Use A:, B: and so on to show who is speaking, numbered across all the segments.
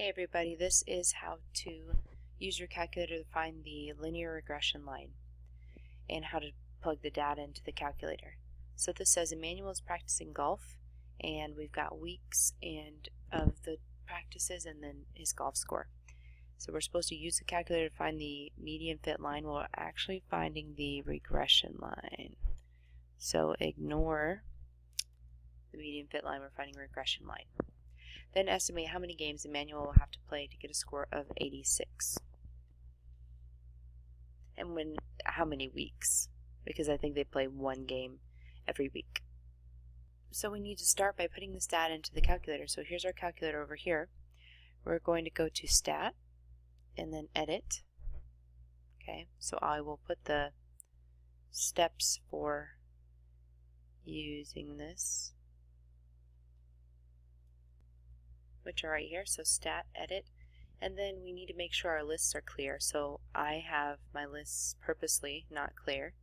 A: Hey everybody, this is how to use your calculator to find the linear regression line and how to plug the data into the calculator. So this says Emmanuel is practicing golf, and we've got weeks and of the practices and then his golf score. So we're supposed to use the calculator to find the median fit line. Well, we're actually finding the regression line. So ignore the median fit line, we're finding a regression line. Then estimate how many games Emmanuel will have to play to get a score of 86. And how many weeks, because I think they play one game every week. So we need to start by putting this data into the calculator. So here's our calculator over here. We're going to go to Stat and then Edit. Okay, so I will put the steps for using this, which are right here. So Stat, Edit, and then we need to make sure our lists are clear. So I have my lists purposely not clear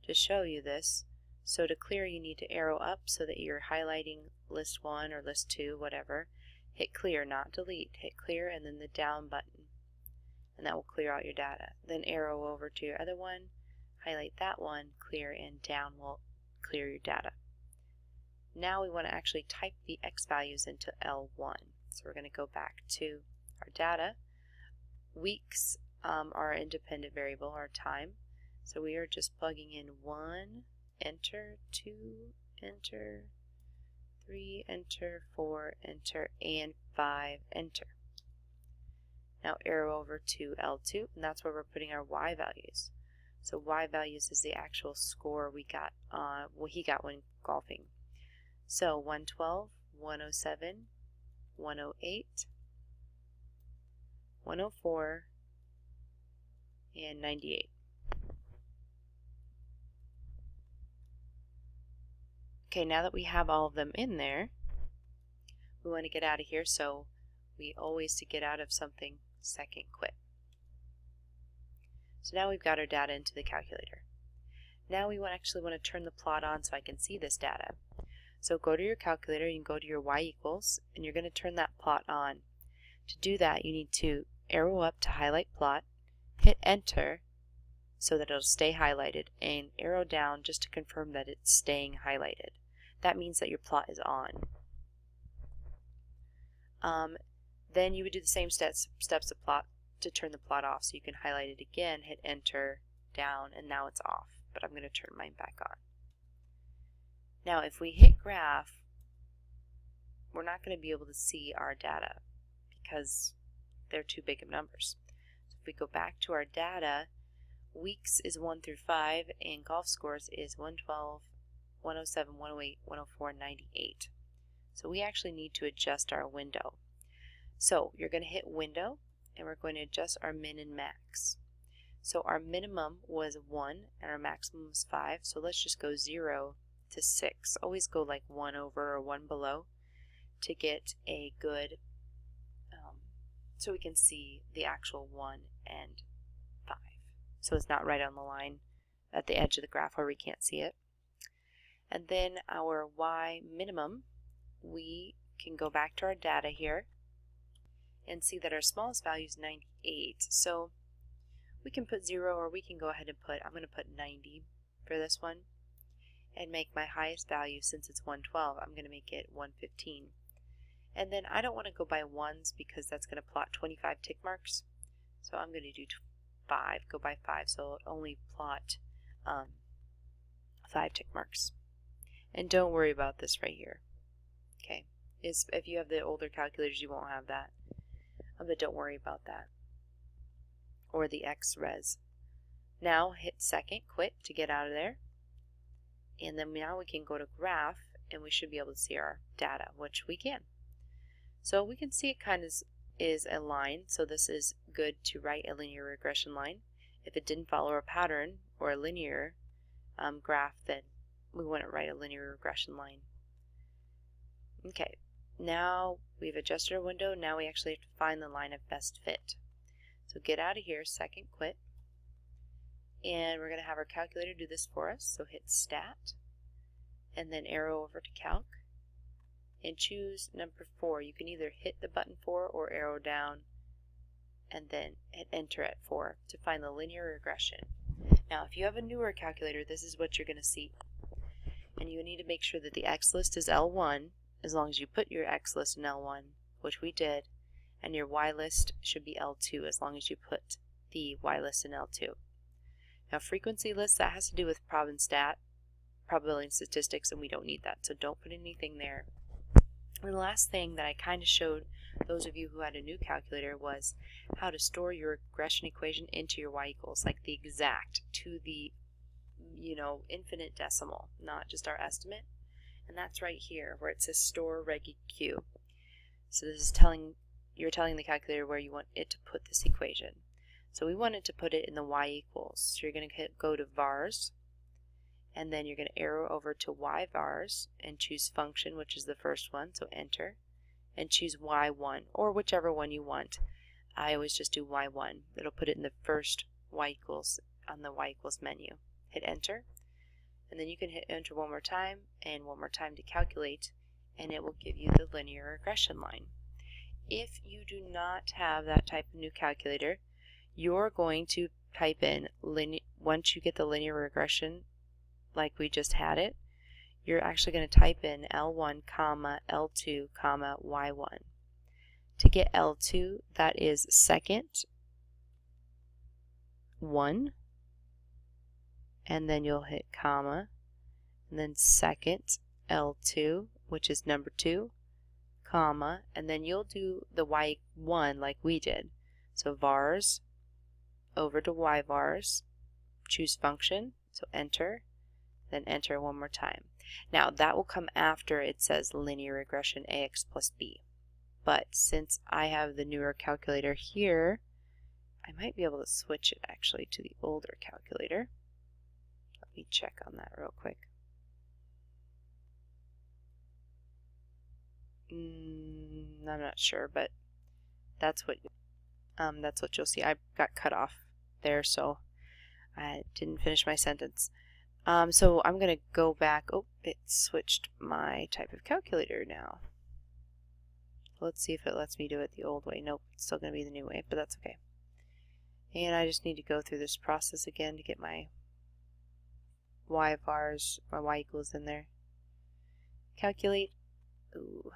A: to show you this. So to clear, you need to arrow up so that you're highlighting list 1 or list 2, whatever. Hit clear, not delete. Hit clear and then the down button, and that will clear out your data. Then arrow over to your other one, highlight that one, clear, and down will clear your data. Now we want to actually type the X values into L1. So we're going to go back to our data. Weeks are our independent variable, our time. So we are just plugging in 1, enter, 2, enter, 3, enter, 4, enter, and 5, enter. Now arrow over to L2, and that's where we're putting our Y values. So Y values is the actual score we got, he got when golfing. So 112, 107, 108, 104, and 98. Okay, now that we have all of them in there, we want to get out of here, so we always, to get out of something, second quit. So now we've got our data into the calculator. Now we actually want to turn the plot on so I can see this data. So go to your calculator, you can go to your Y equals, and you're going to turn that plot on. To do that, you need to arrow up to highlight plot, hit enter so that it'll stay highlighted, and arrow down just to confirm that it's staying highlighted. That means that your plot is on. Then you would do the same steps of plot to turn the plot off. So you can highlight it again, hit enter, down, and now it's off. But I'm going to turn mine back on. Now if we hit graph, we're not going to be able to see our data because they're too big of numbers. So if we go back to our data, weeks is 1 through 5 and golf scores is 112, 107, 108, 104, and 98. So we actually need to adjust our window. So you're going to hit window and we're going to adjust our min and max. So our minimum was 1 and our maximum was 5. So let's just go 0 to 6. Always go like 1 over or 1 below to get a good, so we can see the actual 1 and 5. So it's not right on the line at the edge of the graph where we can't see it. And then our Y minimum, we can go back to our data here and see that our smallest value is 98. So we can put 0 or we can go ahead and I'm going to put 90 for this one. And make my highest value, since it's 112, I'm going to make it 115. And then I don't want to go by ones because that's going to plot 25 tick marks. So I'm going to do 5, go by 5, so it'll only plot 5 tick marks. And don't worry about this right here. Okay, if you have the older calculators, you won't have that. But don't worry about that. Or the X-res. Now hit second, quit to get out of there. And then now we can go to graph and we should be able to see our data, which we can. So we can see it kind of is a line, so this is good to write a linear regression line. If it didn't follow a pattern or a linear graph, then we wouldn't write a linear regression line. Okay, now we've adjusted our window. Now we actually have to find the line of best fit. So get out of here, second quit. And we're going to have our calculator do this for us. So hit Stat, and then arrow over to Calc, and choose number 4. You can either hit the button 4 or arrow down and then hit enter at 4 to find the linear regression. Now if you have a newer calculator, this is what you're going to see. And you need to make sure that the X list is L1, as long as you put your X list in L1, which we did, and your Y list should be L2 as long as you put the Y list in L2. Now frequency list, that has to do with probability and statistics, and we don't need that, so don't put anything there. And the last thing that I kind of showed those of you who had a new calculator was how to store your regression equation into your y equals, like the exact to the infinite decimal, not just our estimate. And that's right here where it says store reg EQ. So this is you're telling the calculator where you want it to put this equation. So we wanted to put it in the y equals. So you're going to go to vars, and then you're going to arrow over to y vars and choose function, which is the first one, so enter, and choose y1 or whichever one you want. I always just do y1. It'll put it in the first y equals on the y equals menu. Hit enter, and then you can hit enter one more time and one more time to calculate, and it will give you the linear regression line. If you do not have that type of new calculator, you're going to type in once you get the linear regression like we just had it, you're actually going to type in L1, L2, Y1. To get L2, that is second 1, and then you'll hit comma, and then second L2, which is number 2, comma, and then you'll do the Y1 like we did. So vars over to y vars, choose function, so enter, then enter one more time. Now that will come after it says linear regression ax plus b. But since I have the newer calculator here, I might be able to switch it actually to the older calculator. Let me check on that real quick. I'm not sure, but that's what you'll see. I got cut off there, so I didn't finish my sentence. So I'm going to go back. Oh, it switched my type of calculator now. Let's see if it lets me do it the old way. Nope, it's still going to be the new way, but that's okay. And I just need to go through this process again to get my y vars, my y equals in there. Calculate. Ooh.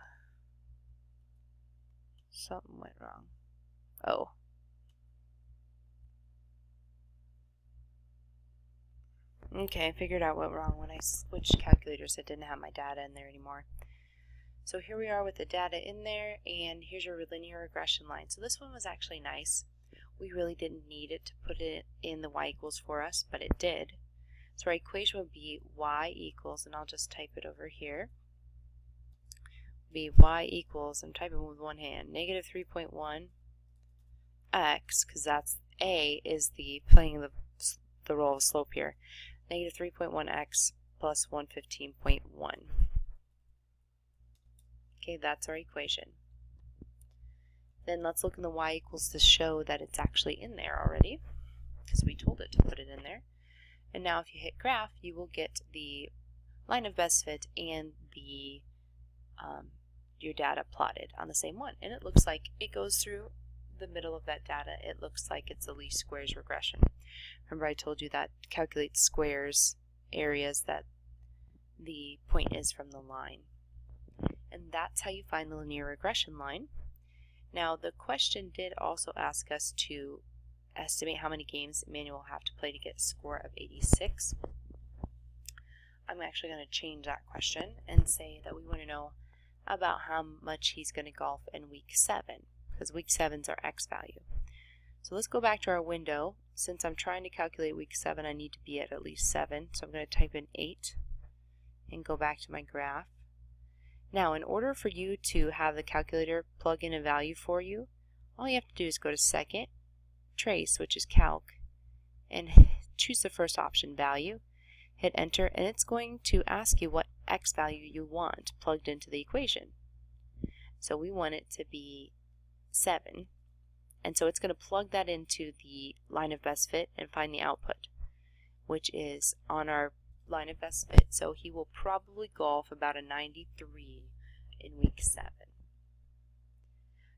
A: Something went wrong. Oh. Okay, I figured out what went wrong when I switched calculators. It didn't have my data in there anymore. So here we are with the data in there, and here's your linear regression line. So this one was actually nice. We really didn't need it to put it in the y equals for us, but it did. So our equation would be y equals, and I'll just type it over here, be y equals, I'm typing with one hand, negative 3.1 x, because that's a is playing the role of slope here, negative 3.1 x plus 115.1. Okay, that's our equation. Then let's look in the y equals to show that it's actually in there already, because we told it to put it in there. And now if you hit graph, you will get the line of best fit and the your data plotted on the same one. And it looks like it goes through the middle of that data. It looks like it's a least squares regression. Remember I told you that calculates squares areas that the point is from the line. And that's how you find the linear regression line. Now the question did also ask us to estimate how many games Emmanuel will have to play to get a score of 86. I'm actually going to change that question and say that we want to know about how much he's going to golf in week 7, because week 7 is our X value. So let's go back to our window. Since I'm trying to calculate week 7, I need to be at least 7, so I'm going to type in 8 and go back to my graph. Now in order for you to have the calculator plug in a value for you, all you have to do is go to second, trace, which is calc, and choose the first option, value, hit enter, and it's going to ask you what X value you want plugged into the equation. So we want it to be 7, and so it's going to plug that into the line of best fit and find the output, which is on our line of best fit. So he will probably golf about a 93 in week 7.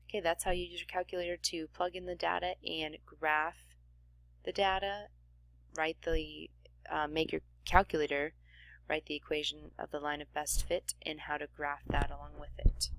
A: Okay, that's how you use your calculator to plug in the data and graph the data. Make your calculator write the equation of the line of best fit and how to graph that along with it.